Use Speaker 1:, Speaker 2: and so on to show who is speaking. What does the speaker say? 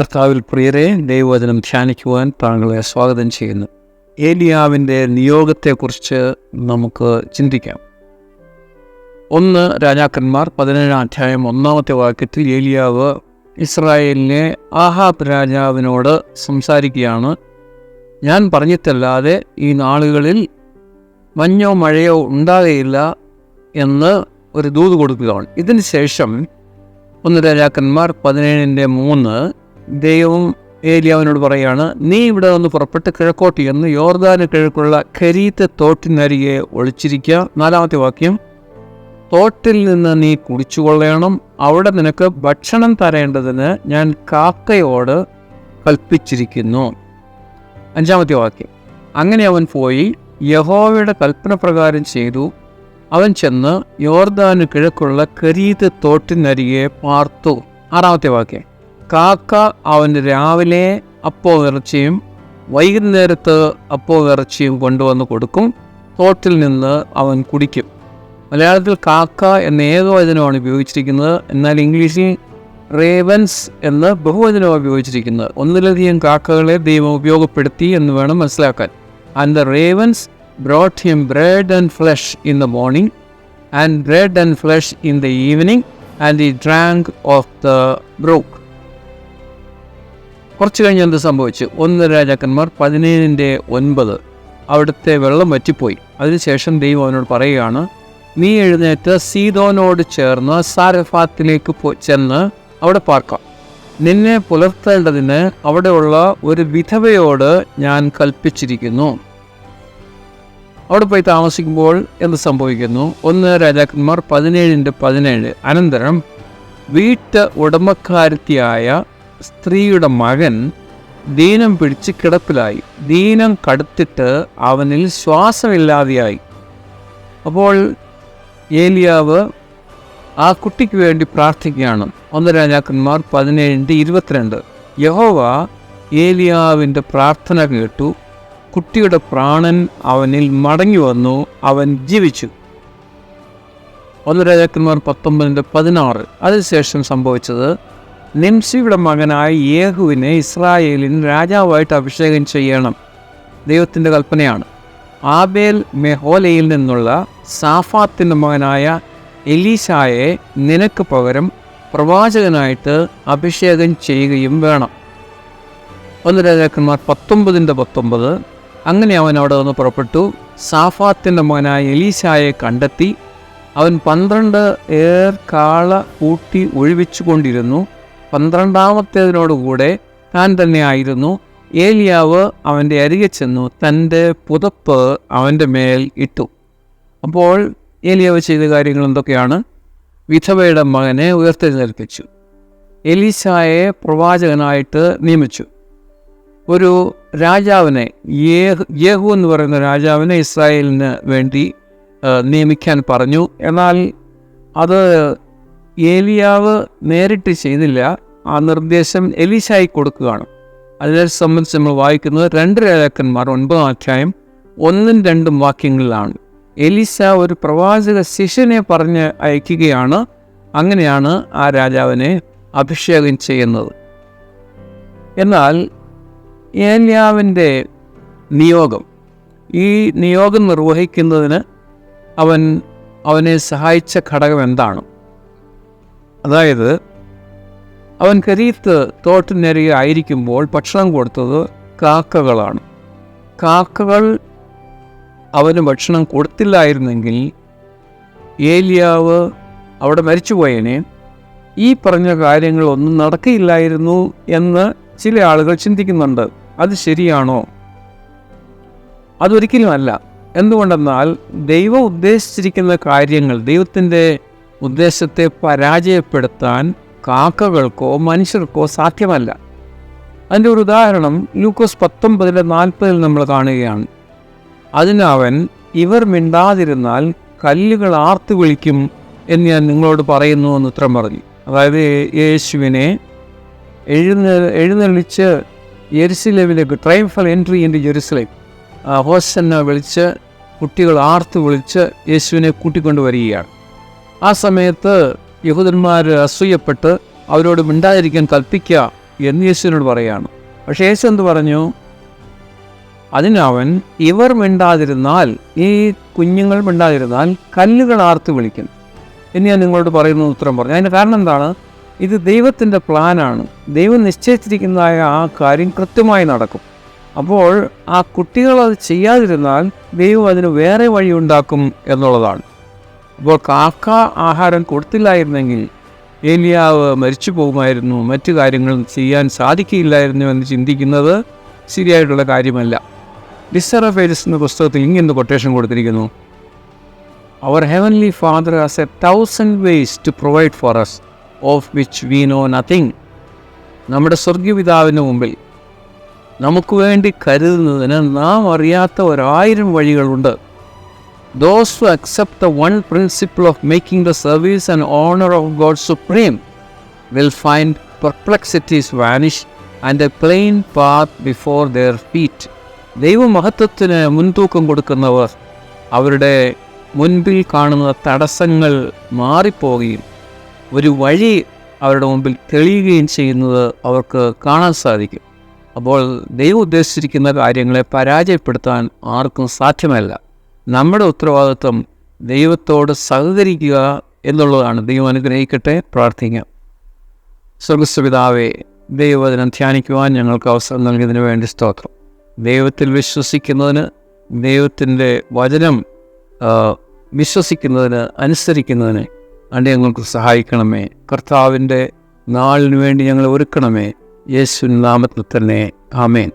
Speaker 1: കർത്താവിൽ പ്രിയരെ, ദൈവവചനം ധ്യാനിക്കുവാൻ താങ്കളെ സ്വാഗതം ചെയ്യുന്നു. ഏലിയാവിൻ്റെ നിയോഗത്തെക്കുറിച്ച് നമുക്ക് ചിന്തിക്കാം. 1 രാജാക്കന്മാർ 17 അധ്യായം 1 വാക്യത്തിൽ ഏലിയാവ് ഇസ്രായേലിലെ ആഹാബ് രാജാവിനോട് സംസാരിക്കുകയാണ്. ഞാൻ പറഞ്ഞിട്ടല്ലാതെ ഈ നാളുകളിൽ മഞ്ഞോ മഴയോ ഉണ്ടാകുകയില്ല എന്ന് ഒരു ദൂത് കൊടുക്കുകയാണ്. ഇതിന് ശേഷം 1 രാജാക്കന്മാർ 17:3 ദൈവം ഏലിയാവിനോട് പറയുകയാണ്, നീ ഇവിടെ നിന്ന് പുറപ്പെട്ട് കിഴക്കോട്ട് എന്ന് യോർദാന് കിഴക്കുള്ള ഖരീത്ത് തോട്ടിനരികെ ഒളിച്ചിരിക്കുക. 4 വാക്യം, തോട്ടിൽ നിന്ന് നീ കുടിച്ചുകൊള്ളണം, അവിടെ നിനക്ക് ഭക്ഷണം തരേണ്ടതിന് ഞാൻ കാക്കയോട് കൽപ്പിച്ചിരിക്കുന്നു. 5 വാക്യം, അങ്ങനെ അവൻ പോയി യഹോവയുടെ കൽപ്പന പ്രകാരം ചെയ്തു. അവൻ ചെന്ന് യോർദാന് കിഴക്കുള്ള ഖരീത്ത് തോട്ടിനരികെ പാർത്തു. 6 വാക്യം, കാക്ക അവന് രാവിലെ അപ്പവും ഇറച്ചിയും വൈകുന്നേരത്ത് അപ്പവും ഇറച്ചിയും കൊണ്ടുവന്ന് കൊടുക്കും. തോട്ടിൽ നിന്ന് അവൻ കുടിക്കും. മലയാളത്തിൽ കാക്ക എന്ന ഏകവചനമാണ് ഉപയോഗിച്ചിരിക്കുന്നത്, എന്നാൽ ഇംഗ്ലീഷിൽ റേവൻസ് എന്ന് ബഹുവചനമാണ് ഉപയോഗിച്ചിരിക്കുന്നത്. ഒന്നിലധികം കാക്കകളെ ദൈവം ഉപയോഗപ്പെടുത്തി എന്ന് വേണം മനസ്സിലാക്കാൻ. And the ravens brought him bread and flesh in the morning and bread and flesh in the evening and he drank of the brook. കുറച്ച് കഴിഞ്ഞ് എന്ത് സംഭവിച്ചു? 1 രാജാക്കന്മാർ 17:9 അവിടുത്തെ വെള്ളം വറ്റിപ്പോയി. അതിനുശേഷം ദൈവം അവനോട് പറയുകയാണ്, നീ എഴുന്നേറ്റ് സീദോനോട് ചേർന്ന് സാരഫാത്തിലേക്ക് ചെന്ന് അവിടെ പാർക്കാം. നിന്നെ പുലർത്തേണ്ടതിന് അവിടെയുള്ള ഒരു വിധവയോട് ഞാൻ കൽപ്പിച്ചിരിക്കുന്നു. അവിടെ പോയി താമസിക്കുമ്പോൾ എന്ത് സംഭവിക്കുന്നു? 1 രാജാക്കന്മാർ 17:17 അനന്തരം വീട്ട് ഉടമക്കാരത്തിയായ സ്ത്രീയുടെ മകൻ ദീനം പിടിച്ച് കിടപ്പിലായി. ദീനം കടുത്തിട്ട് അവനിൽ ശ്വാസമില്ലാതെയായി. അപ്പോൾ ഏലിയാവ് ആ കുട്ടിക്ക് വേണ്ടി പ്രാർത്ഥിക്കുകയാണ്. 1 രാജാക്കന്മാർ 17:22 യഹോവ ഏലിയാവിൻ്റെ പ്രാർത്ഥന കേട്ടു. കുട്ടിയുടെ പ്രാണൻ അവനിൽ മടങ്ങി വന്നു, അവൻ ജീവിച്ചു. 1 രാജാക്കന്മാർ 19:16 അതിനുശേഷം സംഭവിച്ചത്, നിംസിയുടെ മകനായ യേഹുവിനെ ഇസ്രായേലിന് രാജാവായിട്ട് അഭിഷേകം ചെയ്യണം. ദൈവത്തിൻ്റെ കൽപ്പനയാണ്. ആബേൽ മെഹോലയിൽ നിന്നുള്ള സാഫാത്തിൻ്റെ മകനായ എലീശായെ നിനക്ക് പകരം പ്രവാചകനായിട്ട് അഭിഷേകം ചെയ്യുകയും വേണം. 1 രാജാക്കന്മാർ 19:19 അങ്ങനെ അവൻ അവിടെ നിന്ന് പുറപ്പെട്ടു. സാഫാത്തിൻ്റെ മകനായ എലീശായെ കണ്ടെത്തി. അവൻ 12 ഏർ കാള കൂട്ടി ഒഴിവിച്ചു കൊണ്ടിരുന്നു. 12-ാമത്തേതിനോടുകൂടെ താൻ തന്നെ ആയിരുന്നു. ഏലിയാവ് അവൻ്റെ അരികെ ചെന്നു തൻ്റെ പുതപ്പ് അവൻ്റെ മേൽ ഇട്ടു. അപ്പോൾ ഏലിയാവ് ചെയ്ത കാര്യങ്ങൾ എന്തൊക്കെയാണ്? വിധവയുടെ മകനെ ഉയർത്തെഴുന്നേൽപ്പിച്ചു. എലീശായെ പ്രവാചകനായിട്ട് നിയമിച്ചു. ഒരു രാജാവിനെ, യേഹു എന്ന് പറയുന്ന രാജാവിനെ ഇസ്രായേലിന് വേണ്ടി നിയമിക്കാൻ പറഞ്ഞു. എന്നാൽ അത് ഏലിയാവ് നേരിട്ട് ചെയ്തില്ല. ആ നിർദ്ദേശം എലീശായി കൊടുക്കുകയാണ്. അതിനെ സംബന്ധിച്ച് നമ്മൾ വായിക്കുന്നത് 2 രാജാക്കന്മാർ 9 അധ്യായം 1-2 വാക്യങ്ങളിലാണ്. എലീശ ഒരു പ്രവാചക ശിഷ്യനെ പറഞ്ഞ് അയക്കുകയാണ്. അങ്ങനെയാണ് ആ രാജാവിനെ അഭിഷേകം ചെയ്യുന്നത്. എന്നാൽ ഏലിയാവിൻ്റെ നിയോഗം, ഈ നിയോഗം നിർവഹിക്കുന്നതിന് അവനെ സഹായിച്ച ഘടകം എന്താണ്? അതായത് അവൻ ഖരീത്ത് തോട്ടിനരികെ ആയിരിക്കുമ്പോൾ ഭക്ഷണം കൊടുത്തത് കാക്കകളാണ്. കാക്കകൾ അവന് ഭക്ഷണം കൊടുത്തില്ലായിരുന്നെങ്കിൽ ഏലിയാവ് അവിടെ മരിച്ചുപോയനെ. ഈ പറഞ്ഞ കാര്യങ്ങളൊന്നും നടക്കുകയില്ലായിരുന്നു എന്ന് ചില ആളുകൾ ചിന്തിക്കുന്നുണ്ട്. അത് ശരിയാണോ? അതൊരിക്കലുമല്ല. എന്തുകൊണ്ടെന്നാൽ ദൈവം ഉദ്ദേശിച്ചിരിക്കുന്ന കാര്യങ്ങൾ, ദൈവത്തിൻ്റെ ഉദ്ദേശത്തെ പരാജയപ്പെടുത്താൻ കാക്കകൾക്കോ മനുഷ്യർക്കോ സാധ്യമല്ല. അതിൻ്റെ ഒരു ഉദാഹരണം ലൂക്കോസ് 19:40 നമ്മൾ കാണുകയാണ്. അതിനവൻ, ഇവർ മിണ്ടാതിരുന്നാൽ കല്ലുകൾ ആർത്തു വിളിക്കും എന്ന് ഞാൻ നിങ്ങളോട് പറയുന്നു എന്ന് ഉത്തരം പറഞ്ഞു. അതായത് യേശുവിനെ എഴുന്നള്ളിച്ച് യെരുസലേമിലേക്ക്, ട്രയംഫൽ എൻട്രി ഇൻ ജെറുസലേം, ഹോസന്ന വിളിച്ച് കുട്ടികൾ ആർത്ത് വിളിച്ച് യേശുവിനെ കൂട്ടിക്കൊണ്ടുവരികയാണ്. ആ സമയത്ത് യഹൂദന്മാർ അസൂയപ്പെട്ട് അവരോട് മിണ്ടാതിരിക്കാൻ കൽപ്പിക്കുക എന്ന് യേശുവിനോട് പറയുകയാണ്. പക്ഷേ യേശു എന്ത് പറഞ്ഞു? അതിനവൻ, ഇവർ മിണ്ടാതിരുന്നാൽ, ഈ കുഞ്ഞുങ്ങൾ മിണ്ടാതിരുന്നാൽ കല്ലുകൾ ആർത്ത് വിളിക്കും എന്ന് ഞാൻ നിങ്ങളോട് പറയുന്ന ഉത്തരം പറഞ്ഞു. അതിൻ്റെ കാരണം എന്താണ്? ഇത് ദൈവത്തിൻ്റെ പ്ലാനാണ്. ദൈവം നിശ്ചയിച്ചിരിക്കുന്നതായ ആ കാര്യം കൃത്യമായി നടക്കും. അപ്പോൾ ആ കുട്ടികൾ അത് ചെയ്യാതിരുന്നാൽ ദൈവം അതിന് വേറെ വഴി ഉണ്ടാക്കും എന്നുള്ളതാണ്. അപ്പോൾ കാക്ക ആഹാരം കൊടുത്തില്ലായിരുന്നെങ്കിൽ ഏലിയാവ് മരിച്ചു പോകുമായിരുന്നു, മറ്റു കാര്യങ്ങൾ ചെയ്യാൻ സാധിക്കില്ലായിരുന്നു എന്ന് ചിന്തിക്കുന്നത് ശരിയായിട്ടുള്ള കാര്യമല്ല. ലിസ്റ്റർ ഓഫ് ഏജസ് എന്ന പുസ്തകത്തിൽ ഇങ്ങനെ കൊട്ടേഷൻ കൊടുത്തിരിക്കുന്നു: അവർ heavenly father has 1,000 ways to provide for us of which we know nothing. നമ്മുടെ സ്വർഗീയപിതാവിന് മുമ്പിൽ നമുക്ക് വേണ്ടി കരുതുന്നതിന് നാം അറിയാത്ത 1000 വഴികളുണ്ട്. Those who accept the one principle of making the service and honor of God supreme will find perplexities vanish and a plain path before their feet. ദൈവമഹത്വത്തിന് മുൻതൂക്കം കൊടുക്കുന്നവർ അവരുടെ മുൻപിൽ കാണുന്ന തടസ്സങ്ങൾ മാറിപ്പോവുകയും ഒരു വഴി അവരുടെ മുമ്പിൽ തെളിയുകയും ചെയ്യുന്നത് അവർക്ക് കാണാൻ സാധിക്കും. അപ്പോൾ ദൈവം ഉദ്ദേശിച്ചിരിക്കുന്ന കാര്യങ്ങളെ പരാജയപ്പെടുത്താൻ ആർക്കും സാധ്യമല്ല. നമ്മുടെ ഉത്തരവാദിത്വം ദൈവത്തോട് സഹകരിക്കുക എന്നുള്ളതാണ്. ദൈവം അനുഗ്രഹിക്കട്ടെ. പ്രാർത്ഥിക്കാം. സ്വർഗ്ഗസ്ഥപിതാവേ, ദൈവവചനം ധ്യാനിക്കുവാൻ ഞങ്ങൾക്ക് അവസരം നൽകിയതിന് വേണ്ടി സ്തോത്രം. ദൈവത്തിൽ വിശ്വസിക്കുന്നതിന്, ദൈവത്തിൻ്റെ വചനം വിശ്വസിക്കുന്നതിന്, അനുസരിക്കുന്നതിന് ഞങ്ങൾക്ക് സഹായിക്കണമേ. കർത്താവിൻ്റെ നാളിന് വേണ്ടി ഞങ്ങളെ ഒരുക്കണമേ. യേശുവിൻ നാമത്തിൽ തന്നെ. ആമേൻ.